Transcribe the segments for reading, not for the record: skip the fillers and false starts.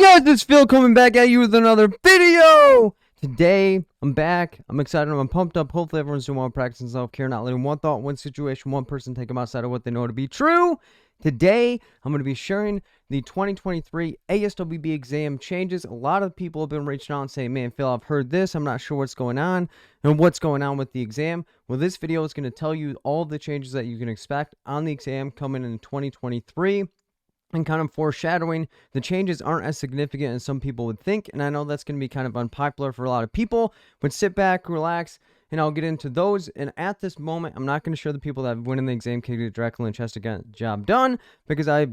guys, it's Phil coming back at you with another video. Today, I'm back. I'm excited. I'm pumped up. Hopefully, everyone's doing well, practicing self-care, not letting one thought, one situation, one person take them outside of what they know to be true. Today, I'm going to be sharing the 2023 ASWB exam changes. A lot of people have been reaching out and saying, man, Phil, I've heard this. I'm not sure what's going on and what's going on with the exam. Well, this video is going to tell you all the changes that you can expect on the exam coming in 2023. And kind of foreshadowing, the changes aren't as significant as some people would think. And I know that's going to be kind of unpopular for a lot of people, but sit back, relax, and I'll get into those. And at this moment, I'm not going to show the people that have winning the exam, kicked it directly in the chest to get the job done, because I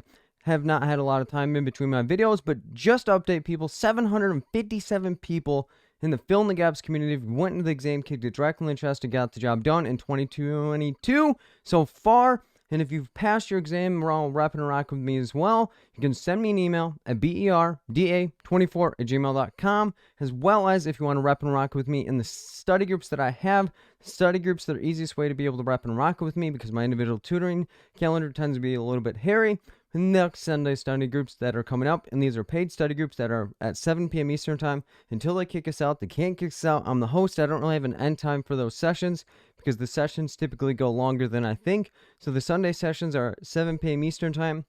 have not had a lot of time in between my videos. But just to update people, 757 people in the Fill in the Gaps community went into the exam, kicked it directly in the chest, and got the job done in 2022 so far. And if you've passed your exam, we're all rapping and rock with me as well. You can send me an email at berda24@gmail.com, as well as if you want to rep and rock with me in the study groups that I have. Study groups that are the easiest way to be able to rep and rock with me, because my individual tutoring calendar tends to be a little bit hairy. And next Sunday study groups that are coming up, and these are paid study groups that are at 7 p.m. Eastern time until they kick us out. They can't kick us out. I'm the host. I don't really have an end time for those sessions, because the sessions typically go longer than I think. So the Sunday sessions are 7 p.m. Eastern time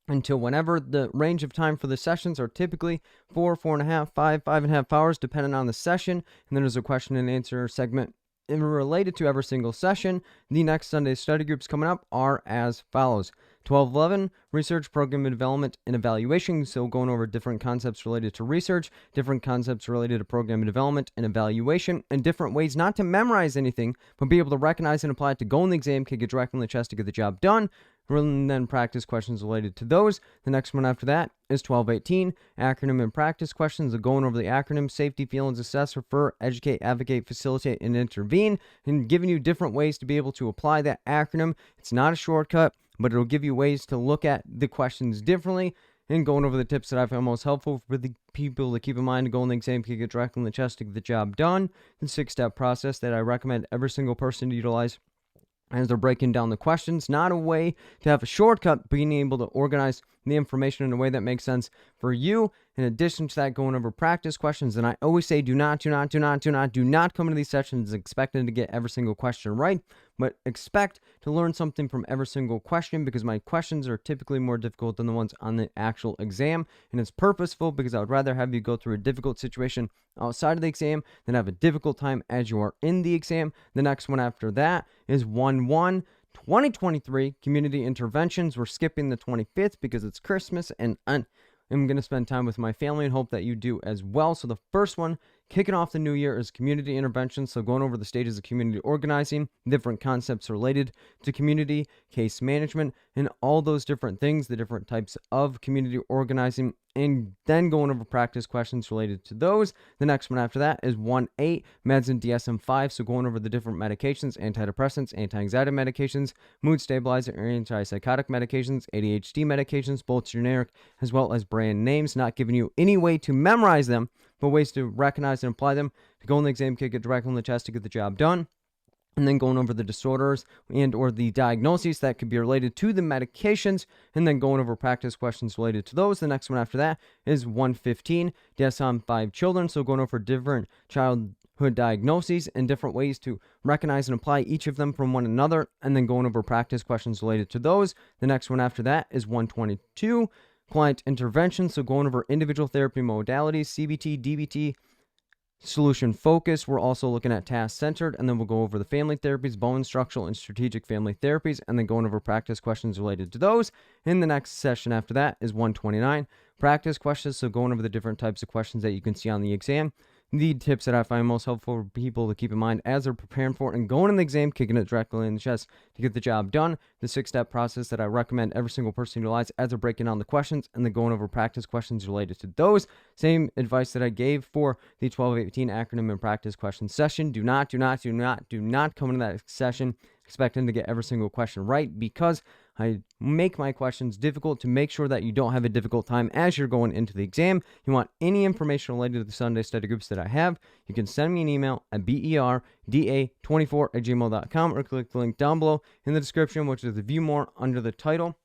until whenever. The range of time for the sessions are typically 4.5, 5.5 hours, depending on the session. And then there's a question and answer segment related to every single session. The next Sunday study groups coming up are as follows. 1211, research, program development, and evaluation. So going over different concepts related to research, different concepts related to program development and evaluation, and different ways not to memorize anything, but be able to recognize and apply it to go in the exam, kick it directly in the chest to get the job done, and then practice questions related to those. The next one after that is 1218, acronym and practice questions. So going over the acronym: safety, feelings, assess, refer, educate, advocate, facilitate, and intervene, and giving you different ways to be able to apply that acronym. It's not a shortcut, but it'll give you ways to look at the questions differently, and going over the tips that I found most helpful for the people to keep in mind to go in the exam, kick it directly in the chest to get the job done. The 6-step process that I recommend every single person to utilize as they're breaking down the questions. Not a way to have a shortcut, being able to organize the information in a way that makes sense for you. In addition to that, going over practice questions. And I always say, do not come into these sessions expecting to get every single question right, but expect to learn something from every single question, because my questions are typically more difficult than the ones on the actual exam. And it's purposeful, because I would rather have you go through a difficult situation outside of the exam than have a difficult time as you are in the exam. The next one after that is 1-1. 2023 community interventions. We're skipping the 25th because it's Christmas, and I'm going to spend time with my family and hope that you do as well. So the first one, kicking off the new year, is community interventions. So going over the stages of community organizing, different concepts related to community, case management, and all those different things, the different types of community organizing, and then going over practice questions related to those. The next one after that is 1-8, meds and DSM-5. So going over the different medications: antidepressants, anti-anxiety medications, mood stabilizer, antipsychotic medications, ADHD medications, both generic as well as brand names. Not giving you any way to memorize them, but ways to recognize and apply them to go in the exam, kick it directly in the chest to get the job done. And then going over the disorders and or the diagnoses that could be related to the medications, and then going over practice questions related to those. The next one after that is 115, DSM-5 children. So going over different childhood diagnoses and different ways to recognize and apply each of them from one another, and then going over practice questions related to those. The next one after that is 122, client intervention. So going over individual therapy modalities, CBT, DBT, solution focus. We're also looking at task centered, and then we'll go over the family therapies, bone structural and strategic family therapies, and then going over practice questions related to those. In the next session after that is 129, practice questions. So going over the different types of questions that you can see on the exam, the tips that I find most helpful for people to keep in mind as they're preparing for it and going in the exam, kicking it directly in the chest to get the job done. The 6-step process that I recommend every single person utilize as they're breaking down the questions, and then going over practice questions related to those. Same advice that I gave for the 1218 acronym and practice question session. Do not come into that session expecting to get every single question right, because I make my questions difficult to make sure that you don't have a difficult time as you're going into the exam. You want any information related to the Sunday study groups that I have, you can send me an email at berda24@gmail.com, or click the link down below in the description, which is the view more under the title.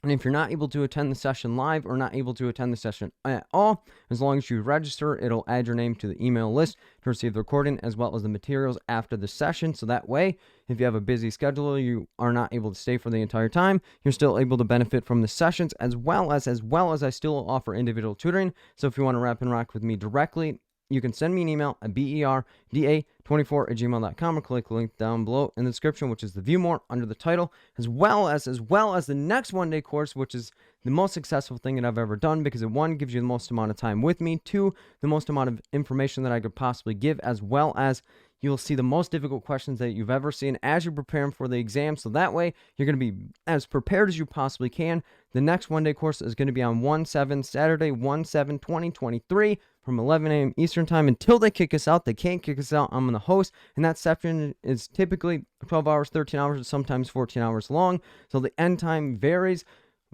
And if you're not able to attend the session live or not able to attend the session at all, as long as you register, it'll add your name to the email list to receive the recording as well as the materials after the session. So that way, if you have a busy schedule, you are not able to stay for the entire time, you're still able to benefit from the sessions as well as I still offer individual tutoring. So if you want to rep and rock with me directly, you can send me an email at berda24@gmail.com or click the link down below in the description, which is the view more under the title, as well as the next one-day course, which is the most successful thing that I've ever done because it, one, gives you the most amount of time with me, two, the most amount of information that I could possibly give, as well as you'll see the most difficult questions that you've ever seen as you're preparing for the exam. So that way, you're going to be as prepared as you possibly can. The next one-day course is going to be on 1/7, Saturday, 1/7/2023, from 11 a.m. Eastern Time until they kick us out. They can't kick us out. I'm going to host, and that session is typically 12 hours, 13 hours, sometimes 14 hours long. So the end time varies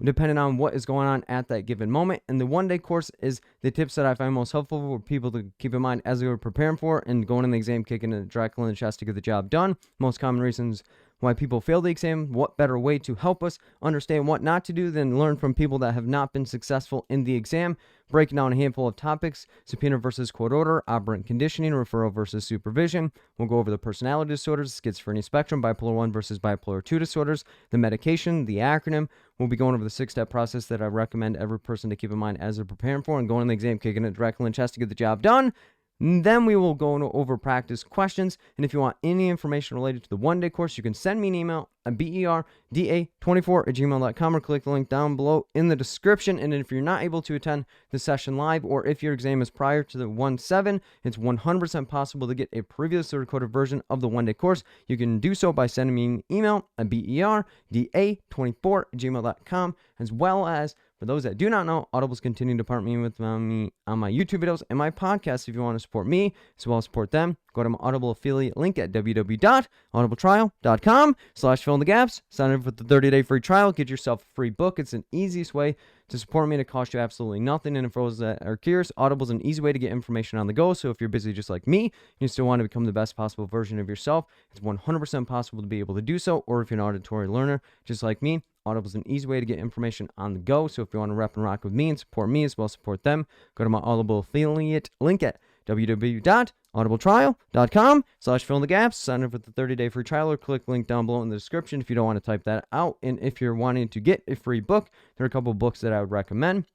depending on what is going on at that given moment. And the one-day course is the tips that I find most helpful for people to keep in mind as they were preparing for and going in the exam, kicking it directly in the chest to get the job done. Most common reasons why people fail the exam, what better way to help us understand what not to do than learn from people that have not been successful in the exam, breaking down a handful of topics: subpoena versus court order, operant conditioning, referral versus supervision. We'll go over the personality disorders, schizophrenia spectrum, bipolar 1 versus bipolar 2 disorders, the medication, the acronym. We'll be going over the 6-step process that I recommend every person to keep in mind as they're preparing for and going in the exam, kicking it directly in the chest to get the job done. And then we will go over practice questions. And if you want any information related to the one-day course, you can send me an email at berda24@gmail.com or click the link down below in the description. And if you're not able to attend the session live, or if your exam is prior to the 1/7, it's 100% possible to get a previously recorded version of the one-day course. You can do so by sending me an email at berda24@gmail.com, as well as, for those that do not know, Audible's continuing to partner with me on my YouTube videos and my podcast. If you want to support me as well as support them, go to my Audible affiliate link at www.audibletrial.com/fill-in-the-gaps. Sign up for the 30-day free trial. Get yourself a free book. It's an easiest way to support me, and it costs you absolutely nothing. And for those that are curious, Audible's an easy way to get information on the go. So if you're busy just like me, you still want to become the best possible version of yourself, it's 100% possible to be able to do so. Or if you're an auditory learner just like me, Audible is an easy way to get information on the go. So if you want to rep and rock with me and support me as well as support them, go to my Audible affiliate link at www.audibletrial.com/fill-in-the-gaps. Sign up for the 30-day free trial or click the link down below in the description if you don't want to type that out. And if you're wanting to get a free book, there are a couple of books that I would recommend: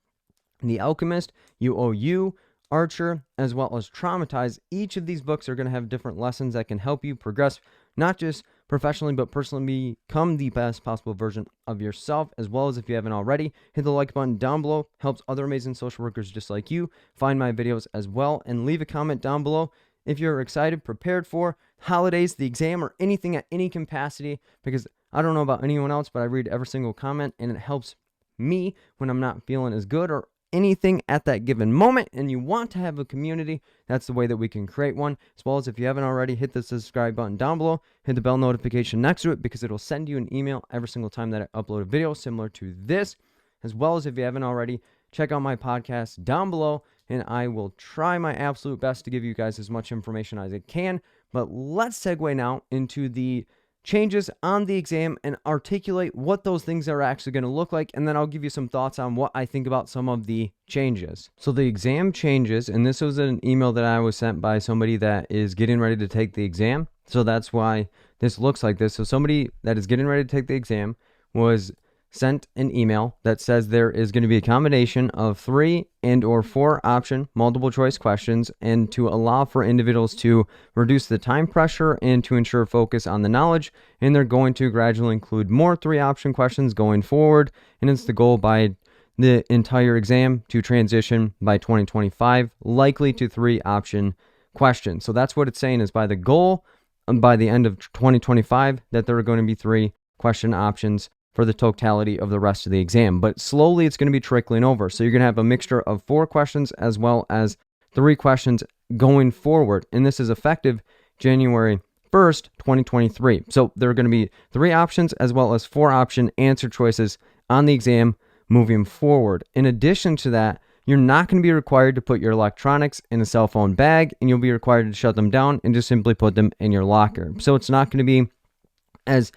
The Alchemist, UOU, Archer, as well as Traumatized. Each of these books are going to have different lessons that can help you progress, not just professionally, but personally, become the best possible version of yourself. As well as, if you haven't already, hit the like button down below. Helps other amazing social workers just like you find my videos as well. And leave a comment down below if you're excited, prepared for holidays, the exam, or anything at any capacity, because I don't know about anyone else, but I read every single comment, and it helps me when I'm not feeling as good or anything at that given moment. And you want to have a community, that's the way that we can create one. As well as, if you haven't already, hit the subscribe button down below, hit the bell notification next to it, because it'll send you an email every single time that I upload a video similar to this. As well as, if you haven't already, check out my podcast down below, and I will try my absolute best to give you guys as much information as I can. But let's segue now into the changes on the exam and articulate what those things are actually going to look like, and then I'll give you some thoughts on what I think about some of the changes. So the exam changes, and this was an email that I was sent by somebody that is getting ready to take the exam, so that's why this looks like this. So somebody that is getting ready to take the exam was sent an email that says there is going to be a combination of 3 and or 4 option multiple choice questions, and to allow for individuals to reduce the time pressure and to ensure focus on the knowledge. And they're going to gradually include more 3 option questions going forward, and it's the goal by the entire exam to transition by 2025 likely to 3 option questions. So that's what it's saying, is by the goal by the end of 2025 that there are going to be 3 question options for the totality of the rest of the exam. But slowly it's going to be trickling over. So you're going to have a mixture of 4 questions as well as 3 questions going forward. And this is effective January 1st, 2023. So there are going to be 3 options as well as 4 option answer choices on the exam moving forward. In addition to that, you're not going to be required to put your electronics in a cell phone bag, and you'll be required to shut them down and just simply put them in your locker. So it's not going to be as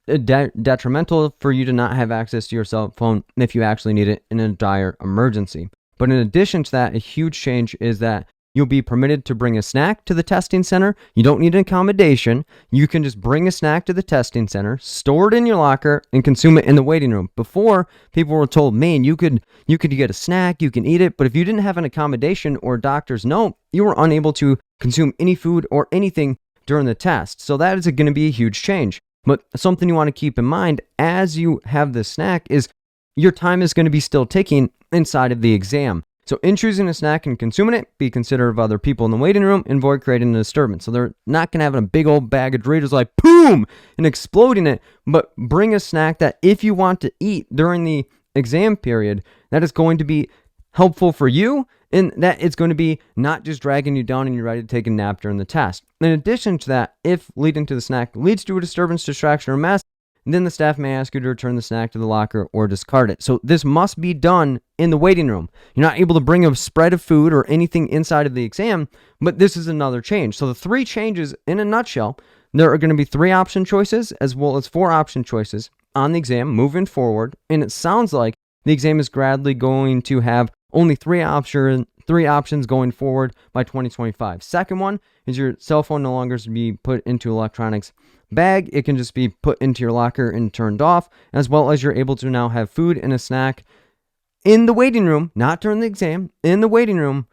detrimental for you to not have access to your cell phone if you actually need it in a dire emergency. But in addition to that, a huge change is that you'll be permitted to bring a snack to the testing center. You don't need an accommodation. You can just bring a snack to the testing center, store it in your locker, and consume it in the waiting room. Before, people were told, man, you could get a snack, you can eat it, but if you didn't have an accommodation or a doctor's note, you were unable to consume any food or anything during the test. So that is going to be a huge change. But something you want to keep in mind as you have this snack is your time is going to be still ticking inside of the exam. So in choosing a snack and consuming it, be considerate of other people in the waiting room and avoid creating a disturbance. So they're not going to have a big old bag of Doritos like boom and exploding it, but bring a snack that if you want to eat during the exam period, that is going to be helpful for you and that it's going to be not just dragging you down and you're ready to take a nap during the test. In addition to that, if leading to the snack leads to a disturbance, distraction, or mess, then the staff may ask you to return the snack to the locker or discard it. So this must be done in the waiting room. You're not able to bring a spread of food or anything inside of the exam, but this is another change. So the 3 changes in a nutshell, there are going to be 3 option choices as well as 4 option choices on the exam moving forward. And it sounds like the exam is gradually going to have only 3 options going forward by 2025. Second one is your cell phone no longer to be put into electronics bag. It can just be put into your locker and turned off, as well as you're able to now have food and a snack in the waiting room, not during the exam, in the waiting room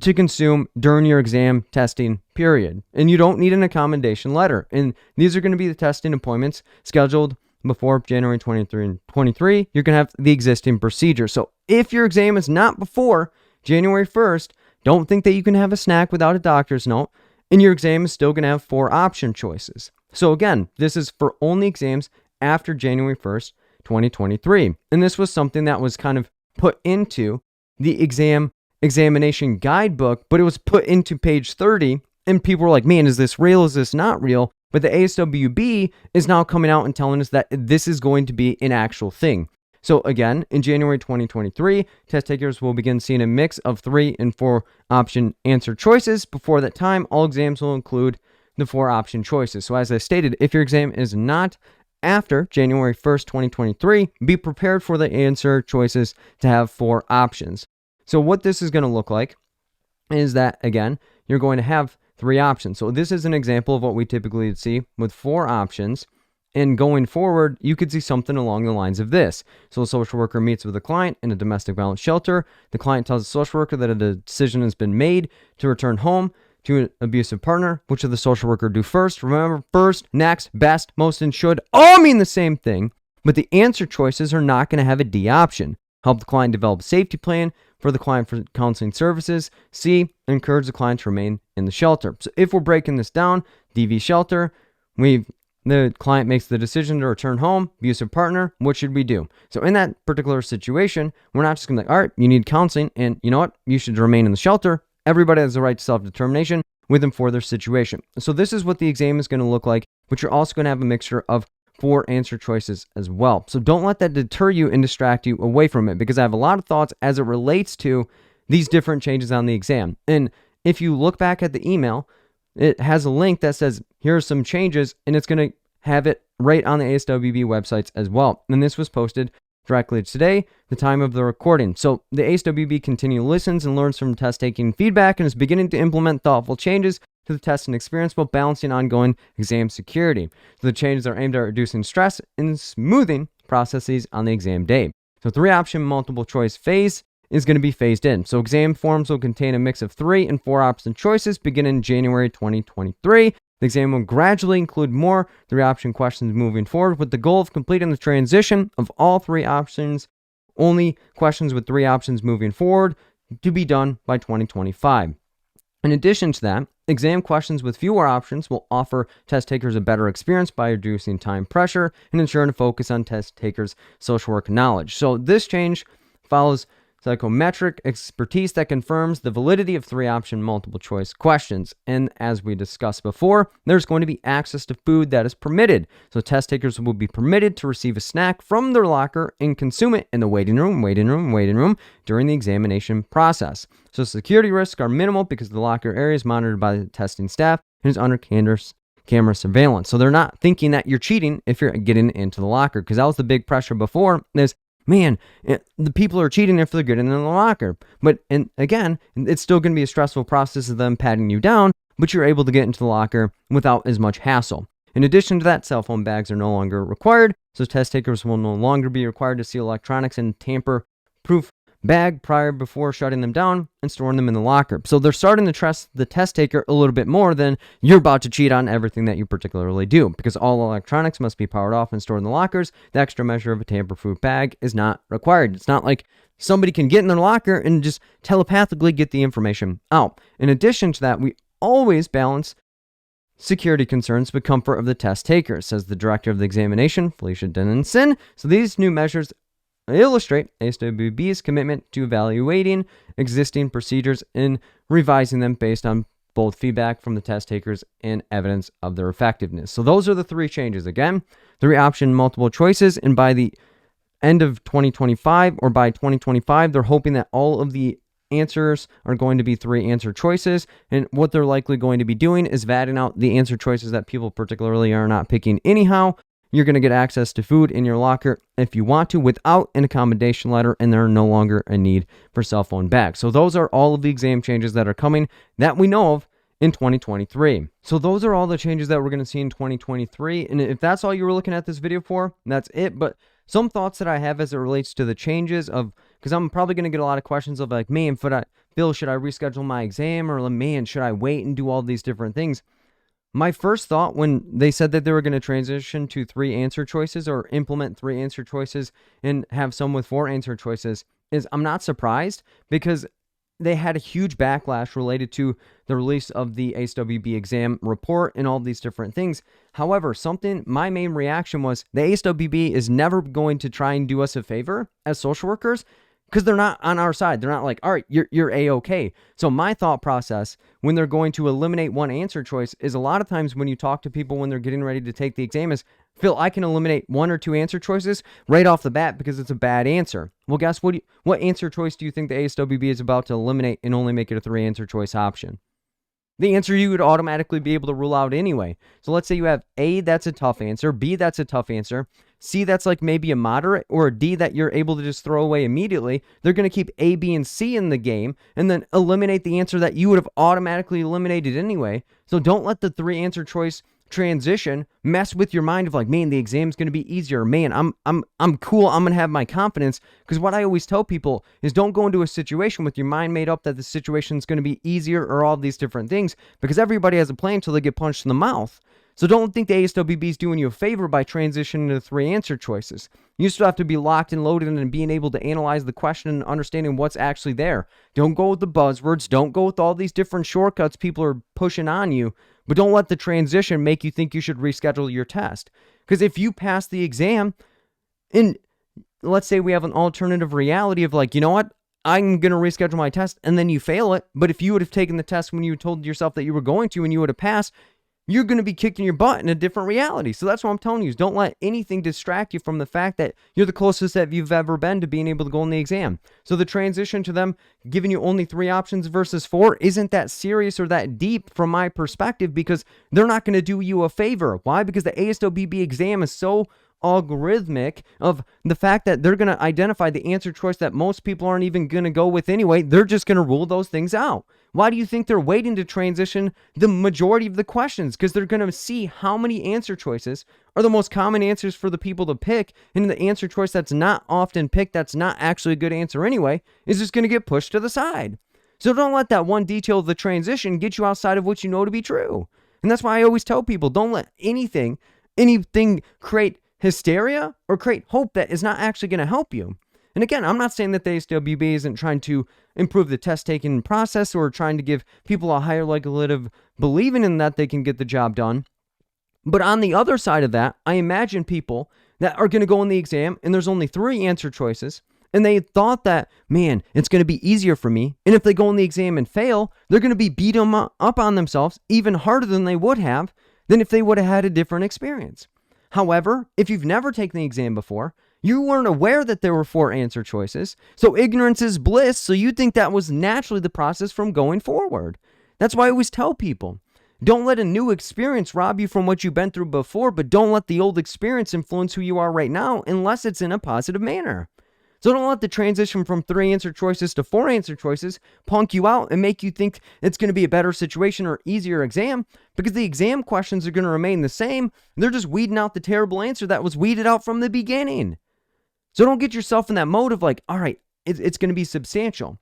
to consume during your exam testing period. And you don't need an accommodation letter. And these are going to be the testing appointments scheduled before January 23. You're going to have the existing procedure. So if your exam is not before January 1st, don't think that you can have a snack without a doctor's note, and your exam is still going to have 4 option choices. So again, this is for only exams after January 1st, 2023. And this was something that was kind of put into the examination guidebook, but it was put into page 30, and people were like, man, is this real? Is this not real? But the ASWB is now coming out and telling us that this is going to be an actual thing. So again, in January 2023, test takers will begin seeing a mix of 3 and 4 option answer choices. Before that time, all exams will include the 4 option choices. So as I stated, if your exam is not after January 1st, 2023, be prepared for the answer choices to have 4 options. So what this is going to look like is that, again, you're going to have 3 options. So this is an example of what we typically see with 4 options. And going forward, you could see something along the lines of this. So a social worker meets with a client in a domestic violence shelter. The client tells the social worker that a decision has been made to return home to an abusive partner. Which should the social worker do first? Remember, first, next, best, most, and should all mean the same thing, but the answer choices are not going to have a D option. Help the client develop a safety plan for the client for counseling services. C, encourage the client to remain in the shelter. So if we're breaking this down, DV shelter, the client makes the decision to return home, abusive partner, what should we do? So in that particular situation, we're not just going to be like, all right, you need counseling, and you know what? You should remain in the shelter. Everybody has the right to self-determination with and for their situation. So this is what the exam is going to look like, but you're also going to have a mixture of 4 answer choices as well. So don't let that deter you and distract you away from it, because I have a lot of thoughts as it relates to these different changes on the exam. And if you look back at the email, it has a link that says, here are some changes, and it's going to have it right on the ASWB websites as well. And this was posted directly today, the time of the recording. So the ASWB continually listens and learns from test-taking feedback and is beginning to implement thoughtful changes to the testing experience while balancing ongoing exam security. So the changes are aimed at reducing stress and smoothing processes on the exam day. So 3-option multiple choice phase is going to be phased in. So exam forms will contain a mix of 3 and 4 option choices beginning in January 2023. The exam will gradually include more 3-option questions moving forward, with the goal of completing the transition of all 3 options, only questions with 3 options moving forward, to be done by 2025. In addition to that, exam questions with fewer options will offer test takers a better experience by reducing time pressure and ensuring a focus on test takers' social work knowledge. So this change follows psychometric expertise that confirms the validity of 3-option multiple choice questions. And as we discussed before, there's going to be access to food that is permitted. So test takers will be permitted to receive a snack from their locker and consume it in the waiting room during the examination process. So security risks are minimal because the locker area is monitored by the testing staff and is under camera surveillance. So they're not thinking that you're cheating if you're getting into the locker, because that was the big pressure before is, man, the people are cheating if they're getting in the locker. But and again, it's still going to be a stressful process of them patting you down, but you're able to get into the locker without as much hassle. In addition to that, cell phone bags are no longer required, so test takers will no longer be required to see electronics in tamper-proof bag before shutting them down and storing them in the locker. So they're starting to trust the test taker a little bit more than you're about to cheat on everything that you particularly do, because all electronics must be powered off and stored in the lockers. The extra measure of a tamper-proof bag is not required. It's not like somebody can get in their locker and just telepathically get the information out. In addition to that, we always balance security concerns with comfort of the test taker, says the director of the examination, Felicia Denison. So these new measures illustrate ASWB's commitment to evaluating existing procedures and revising them based on both feedback from the test takers and evidence of their effectiveness. So those are the three changes. Again, 3-option multiple choices, and by the end of 2025 or by 2025, they're hoping that all of the answers are going to be 3 answer choices, and what they're likely going to be doing is vatting out the answer choices that people particularly are not picking anyhow. You're going to get access to food in your locker if you want to without an accommodation letter, and there are no longer a need for cell phone bags. So those are all of the exam changes that are coming that we know of in 2023. So those are all the changes that we're going to see in 2023, and if that's all you were looking at this video for, that's it. But some thoughts that I have as it relates to the changes of, because I'm probably going to get a lot of questions of like, man, Bill, should I reschedule my exam? Or man, should I wait and do all these different things? My first thought when they said that they were going to transition to 3 answer choices or implement 3 answer choices and have some with 4 answer choices is I'm not surprised, because they had a huge backlash related to the release of the ASWB exam report and all these different things. However, my main reaction was the ASWB is never going to try and do us a favor as social workers, because they're not on our side. They're not like, all right, you're A-okay. So my thought process when they're going to eliminate 1 answer choice is, a lot of times when you talk to people when they're getting ready to take the exam is, Phil, I can eliminate 1 or 2 answer choices right off the bat because it's a bad answer. Well, guess what? What answer choice do you think the ASWB is about to eliminate and only make it a 3 answer choice option? The answer you would automatically be able to rule out anyway. So let's say you have A, that's a tough answer, B, that's a tough answer, C, that's like maybe a moderate, or a D that you're able to just throw away immediately. They're going to keep A, B, and C in the game and then eliminate the answer that you would have automatically eliminated anyway. So don't let the 3 answer choice transition mess with your mind of like, man, the exam's going to be easier. Man, I'm cool. I'm going to have my confidence. Because what I always tell people is, don't go into a situation with your mind made up that the situation is going to be easier or all these different things, because everybody has a plan until they get punched in the mouth. So don't think the ASWB is doing you a favor by transitioning to 3 answer choices. You still have to be locked and loaded and being able to analyze the question and understanding what's actually there. Don't go with the buzzwords. Don't go with all these different shortcuts people are pushing on you. But don't let the transition make you think you should reschedule your test. Because if you pass the exam, and let's say we have an alternative reality of like, you know what? I'm going to reschedule my test, and then you fail it. But if you would have taken the test when you told yourself that you were going to and you would have passed, you're going to be kicking your butt in a different reality. So that's what I'm telling you, is don't let anything distract you from the fact that you're the closest that you've ever been to being able to go on the exam. So the transition to them giving you only 3 options versus 4 isn't that serious or that deep from my perspective, because they're not going to do you a favor. Why? Because the ASWB exam is so algorithmic of the fact that they're going to identify the answer choice that most people aren't even going to go with anyway. They're just going to rule those things out. Why do you think they're waiting to transition the majority of the questions? Because they're going to see how many answer choices are the most common answers for the people to pick, and the answer choice that's not often picked, that's not actually a good answer anyway, is just going to get pushed to the side. So don't let that one detail of the transition get you outside of what you know to be true. And that's why I always tell people, don't let anything create hysteria or create hope that is not actually going to help you. And again, I'm not saying that the ASWB isn't trying to improve the test taking process or trying to give people a higher likelihood of believing in that they can get the job done. But on the other side of that, I imagine people that are going to go in the exam and there's only 3 answer choices, and they thought that, man, it's going to be easier for me. And if they go in the exam and fail, they're going to be beat them up on themselves even harder than they would have than if they would have had a different experience. However, if you've never taken the exam before, you weren't aware that there were 4 answer choices, so ignorance is bliss, so you think that was naturally the process from going forward. That's why I always tell people, Don't let a new experience rob you from what you've been through before, but don't let the old experience influence who you are right now unless it's in a positive manner. So don't let the transition from 3 answer choices to 4 answer choices punk you out and make you think it's going to be a better situation or easier exam, because the exam questions are going to remain the same. They're just weeding out the terrible answer that was weeded out from the beginning. So don't get yourself in that mode of like, all right, it's going to be substantial.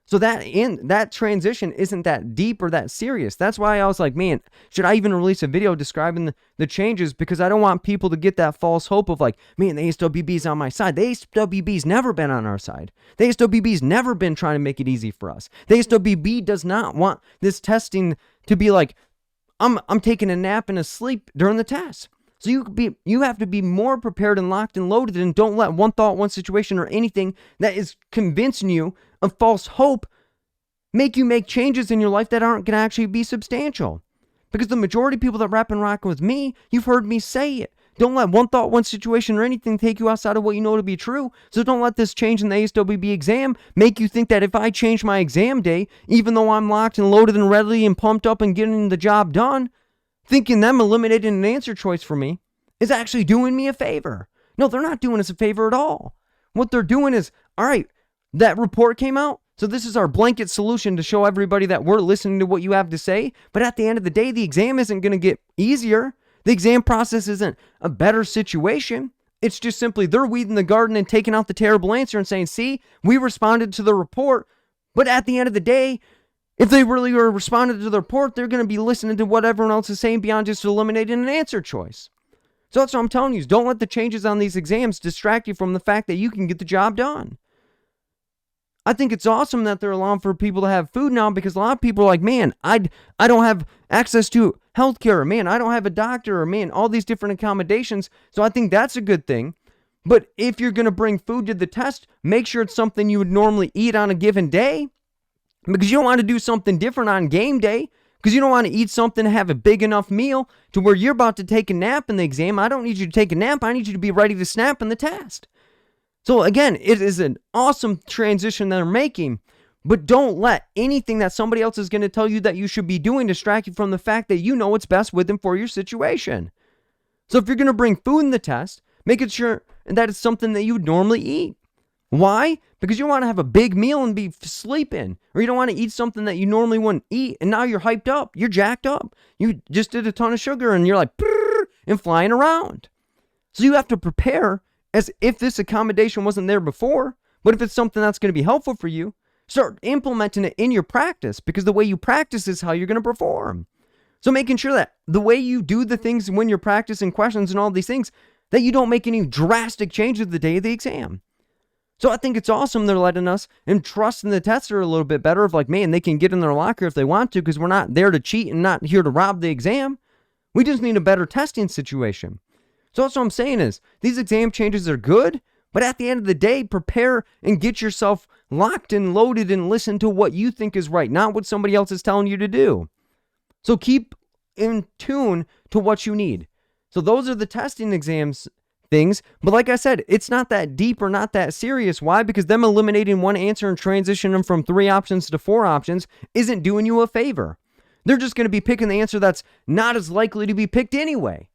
So that transition isn't that deep or that serious. That's why I was like, man, should I even release a video describing the changes? Because I don't want people to get that false hope of like, man, the ASWB's on my side. The ASWB's never been on our side. The ASWB's never been trying to make it easy for us. The ASWB does not want this testing to be like, I'm taking a nap and a sleep during the test. So you have to be more prepared and locked and loaded, and don't let one thought, one situation, or anything that is convincing you of false hope make you make changes in your life that aren't going to actually be substantial. Because the majority of people that rap and rock with me, you've heard me say it. Don't let one thought, one situation, or anything take you outside of what you know to be true. So don't let this change in the ASWB exam make you think that if I change my exam day, even though I'm locked and loaded and ready and pumped up and getting the job done, thinking them eliminating an answer choice for me is actually doing me a favor. No, they're not doing us a favor at all. What they're doing is, all right, that report came out, so this is our blanket solution to show everybody that we're listening to what you have to say. But at the end of the day, the exam isn't going to get easier. The exam process isn't a better situation. It's just simply they're weeding the garden and taking out the terrible answer and saying, see, we responded to the report. But at the end of the day, if they really were responding to the report, they're going to be listening to what everyone else is saying beyond just eliminating an answer choice. So that's what I'm telling you, is don't let the changes on these exams distract you from the fact that you can get the job done. I think it's awesome that they're allowing for people to have food now, because a lot of people are like, man, I don't have access to healthcare, or man, I don't have a doctor, or man, all these different accommodations. So I think that's a good thing. But if you're going to bring food to the test, make sure it's something you would normally eat on a given day, because you don't want to do something different on game day, because you don't want to eat something to have a big enough meal to where you're about to take a nap in the exam. I don't need you to take a nap. I need you to be ready to snap in the test. So again, it is an awesome transition that they're making, but don't let anything that somebody else is going to tell you that you should be doing distract you from the fact that you know what's best with and for your situation. So if you're going to bring food in the test, make it sure that it's something that you would normally eat. Why? Because you want to have a big meal and be sleeping, or you don't want to eat something that you normally wouldn't eat, and now you're hyped up, you're jacked up, you just did a ton of sugar, and you're like, and flying around. So you have to prepare as if this accommodation wasn't there before, but if it's something that's going to be helpful for you, start implementing it in your practice, because the way you practice is how you're going to perform. So making sure that the way you do the things when you're practicing questions and all these things, that you don't make any drastic changes the day of the exam. So I think it's awesome they're letting us and trusting the tester a little bit better of like, man, they can get in their locker if they want to, because we're not there to cheat and not here to rob the exam. We just need a better testing situation. So that's what I'm saying is, these exam changes are good, but at the end of the day, prepare and get yourself locked and loaded and listen to what you think is right, not what somebody else is telling you to do. So keep in tune to what you need. So those are the testing exams things, but like I said, it's not that deep or not that serious. Why? Because them eliminating one answer and transitioning from 3 options to 4 options isn't doing you a favor. They're just going to be picking the answer that's not as likely to be picked anyway.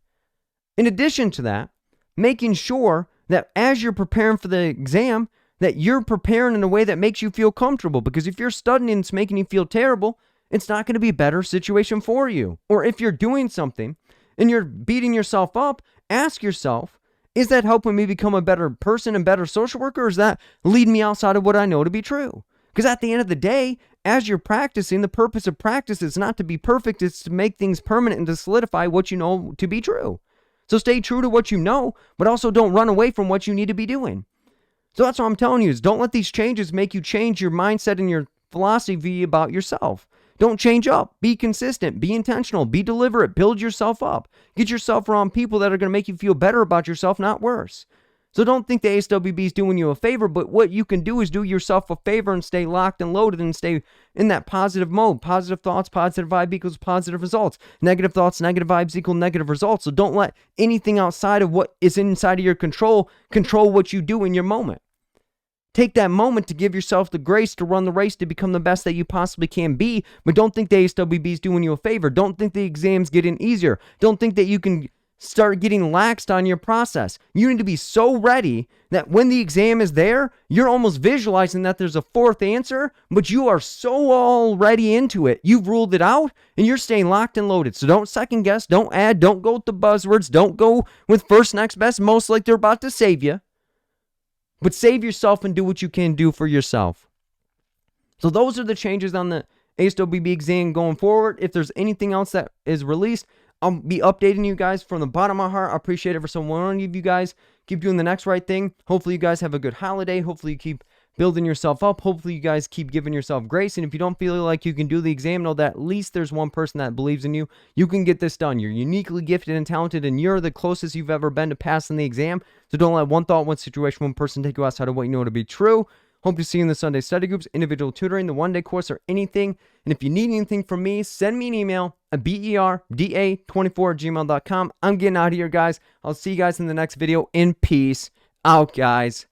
In addition to that, making sure that as you're preparing for the exam, that you're preparing in a way that makes you feel comfortable. Because if you're studying and it's making you feel terrible, it's not going to be a better situation for you. Or if you're doing something and you're beating yourself up, ask yourself, is that helping me become a better person and better social worker, or is that leading me outside of what I know to be true? Because at the end of the day, as you're practicing, the purpose of practice is not to be perfect, it's to make things permanent and to solidify what you know to be true. So stay true to what you know, but also don't run away from what you need to be doing. So that's what I'm telling you, is don't let these changes make you change your mindset and your philosophy about yourself. Don't change up. Be consistent. Be intentional. Be deliberate. Build yourself up. Get yourself around people that are going to make you feel better about yourself, not worse. So don't think the ASWB is doing you a favor, but what you can do is do yourself a favor and stay locked and loaded and stay in that positive mode. Positive thoughts, positive vibe equals positive results. Negative thoughts, negative vibes equal negative results. So don't let anything outside of what is inside of your control what you do in your moment. Take that moment to give yourself the grace to run the race to become the best that you possibly can be, but don't think the ASWB is doing you a favor. Don't think the exam's getting easier. Don't think that you can start getting laxed on your process. You need to be so ready that when the exam is there, you're almost visualizing that there's a fourth answer, but you are so already into it. You've ruled it out, and you're staying locked and loaded. So don't second guess, don't add, don't go with the buzzwords, don't go with first, next, best, most, like they're about to save you. But save yourself and do what you can do for yourself. So those are the changes on the ASWB exam going forward. If there's anything else that is released, I'll be updating you guys from the bottom of my heart. I appreciate it for so one of you guys. Keep doing the next right thing. Hopefully you guys have a good holiday. Hopefully you keep building yourself up. Hopefully you guys keep giving yourself grace. And if you don't feel like you can do the exam, know that at least there's one person that believes in you. You can get this done. You're uniquely gifted and talented, and you're the closest you've ever been to passing the exam. So don't let one thought, one situation, one person take you outside of what you know to be true. Hope to see you in the Sunday study groups, individual tutoring, the one-day course, or anything. And if you need anything from me, send me an email at berda24@gmail.com. I'm getting out of here, guys. I'll see you guys in the next video. In peace. Out, guys.